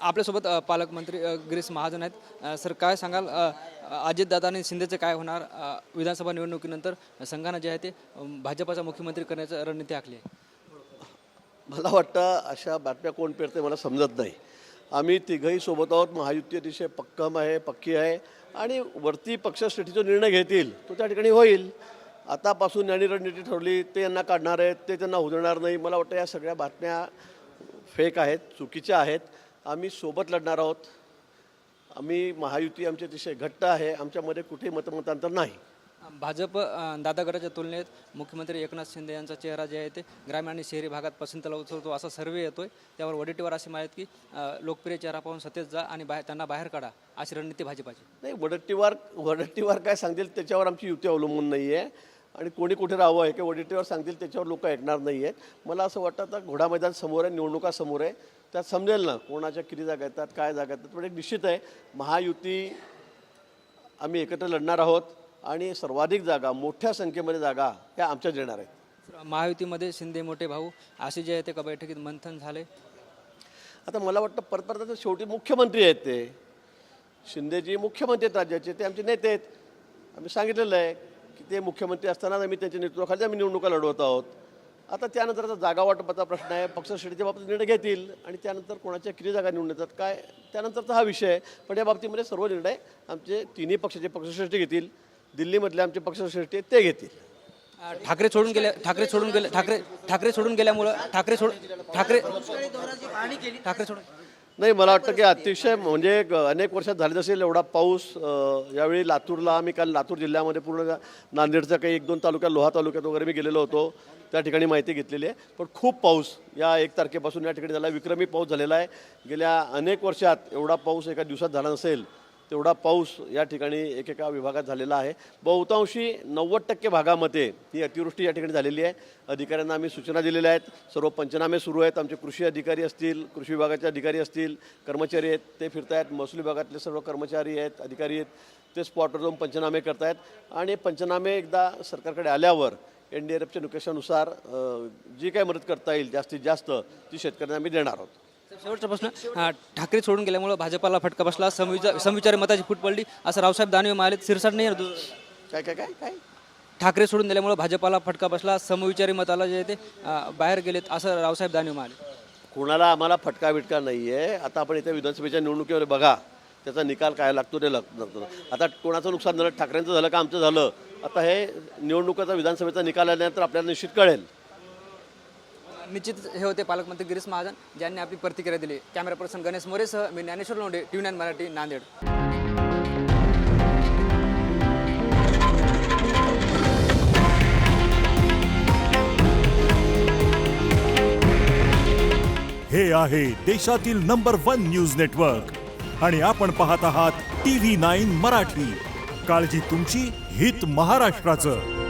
आपल्यासोबत पालकमंत्री गिरीश महाजन आहेत. सर काय सांगाल, अजितदादा आणि शिंदेचे काय होणार विधानसभा निवडणुकीनंतर संघानं जे आहे ते भाजपाचा मुख्यमंत्री करण्याची रणनीती आखली आहे? मला वाटतं अशा बातम्या कोण पेरते मला समजत नाही. आम्ही तिघही सोबत आहोत. महायुती अतिशय पक्की आहे आणि वरती पक्षश्रेष्ठीचा निर्णय घेतील तो त्या ठिकाणी होईल. आतापासून यांनी रणनीती ठरवली ते यांना काढणार आहेत, ते त्यांना उधळणार नाही. मला वाटतं या सगळ्या बातम्या फेक आहेत, चुकीच्या आहेत. आम्ही सोबत लढणार आहोत. आम्ही महायुती आमची अतिशय घट्ट आहे. आमच्यामध्ये कुठेही मतमतांतर नाही. भाजप दादा गटाच्या तुलनेत मुख्यमंत्री एकनाथ शिंदे यांचा चेहरा जे आहे ते ग्रामीण आणि शहरी भागात पसंतीला उचलतो असा सर्वे येतोय. त्यावर वडेट्टीवार असे म्हणतात की लोकप्रिय चेहरा पाहून सतेज जा आणि त्यांना बाहेर काढा, अशी रणनीती भाजपाची. नाही, वडेट्टीवार काय सांगतील त्याच्यावर आमची युती अवलंबून नाही आहे आणि कोणी कुठे राहावं आहे की वडेट्टीवार सांगतील त्याच्यावर लोक ऐकणार नाही आहेत. मला असं वाटतं आता घोडा मैदान समोर आहे, निवडणुका समोर आहे, त्यात समजेल ना कोणाच्या किती जागा येतात, काय जागा येतात. पण एक निश्चित आहे, महायुती आम्ही एकत्र लढणार आहोत आणि सर्वाधिक जागा, मोठ्या संख्येमध्ये जागा ह्या आमच्याच येणार आहेत. महायुतीमध्ये शिंदे मोठे भाऊ असे जे आहे ते का बैठकीत मंथन झाले. आता मला वाटतं परत आता शेवटी मुख्यमंत्री आहेत ते. शिंदेजी मुख्यमंत्री आहेत राज्याचे, ते आमचे नेते आहेत. आम्ही सांगितलेलं आहे की ते मुख्यमंत्री असतानाच आम्ही त्यांच्या नेतृत्वाखाली आम्ही निवडणुका लढवत आहोत. आता त्यानंतर आता जागा वाटपाचा प्रश्न आहे, पक्षश्रेष्ठीच्या बाबतीत निर्णय घेतील आणि त्यानंतर कोणाच्या किती जागा निवडून येतात काय त्यानंतरचा हा विषय आहे. पण या बाबतीमध्ये सर्व निर्णय आमचे तिन्ही पक्षाचे पक्षश्रेष्ठी घेतील. दिल्लीमधले आमचे पक्षश्रेष्ठी आहेत ते घेतील. ठाकरे सोडून गेल्यामुळं नाही, मला वाटतं की अतिशय म्हणजे अनेक वर्षात झाले असेल एवढा पाऊस. यावेळी लातूरला आम्ही काल लातूर जिल्ह्यामध्ये पूर्ण नांदेडचा काही 1-2 तालुक्यात, लोहा तालुक्यात वगैरे मी गेलेलो होतो. त्या ठिकाणी माहिती घेतलेली आहे. पण खूप पाऊस या 1 तारखेपासून या ठिकाणी झाला. विक्रमी पाऊस झालेला आहे. गेल्या अनेक वर्षात एवढा पाऊस एका दिवसात झाला नसेल तेवढा पाऊस या ठिकाणी एकेका विभागात झालेला आहे. बहुतांशी 90% भागामध्ये ही अतिवृष्टी या ठिकाणी झालेली आहे. अधिकाऱ्यांना आम्ही सूचना दिलेल्या आहेत. सर्व पंचनामे सुरू आहेत. आमचे कृषी अधिकारी असतील, कृषी विभागाचे अधिकारी असतील, कर्मचारी आहेत ते फिरत आहेत. महसूल विभागातले सर्व कर्मचारी आहेत, अधिकारी आहेत, ते स्पॉटवर जाऊन पंचनामे करत आहेत. आणि पंचनामे एकदा सरकारकडे आल्यावर NDRFच्या निकषानुसार जी काय मदत करता येईल जास्तीत जास्त ती शेतकऱ्यांना आम्ही देणार आहोत. शेवटचा प्रश्न, ठाकरे सोडून गेल्यामुळे भाजपाला फटका बसला, समविचारी मताची फूट पडली असं रावसाहेब दानवे म्हणाले. सिरसाट नाही काय काय काय काय ठाकरे सोडून दिल्यामुळे भाजपाला फटका बसला, समविचारी मताला जे ते बाहेर गेलेत असं रावसाहेब दानवे म्हणाले. कोणाला आम्हाला फटका बिटका नाही आहे. आता आपण इथे विधानसभेच्या निवडणुकीवर बघा त्याचा निकाल काय लागतो ते लागतो. आता कोणाचं नुकसान झालं, ठाकरेंचं झालं का आमचं झालं, आता हे निवडणुकीचा विधानसभेचा निकाल आल्यानंतर आपल्याला निश्चित कळेल. निश्चित हे होते पालकमंत्री गिरीश महाजन ज्यांनी आपली प्रतिक्रिया दिली. कॅमेरा पर्सन गणेश मोरेसह मी ज्ञानेश्वर लोंढे, TV9 मराठी, नांदेड. हे आहे देशातील नंबर 1 न्यूज नेटवर्क आणि आपण पाहत आहात TV9 मराठी. काळजी तुमची, हित महाराष्ट्राचं.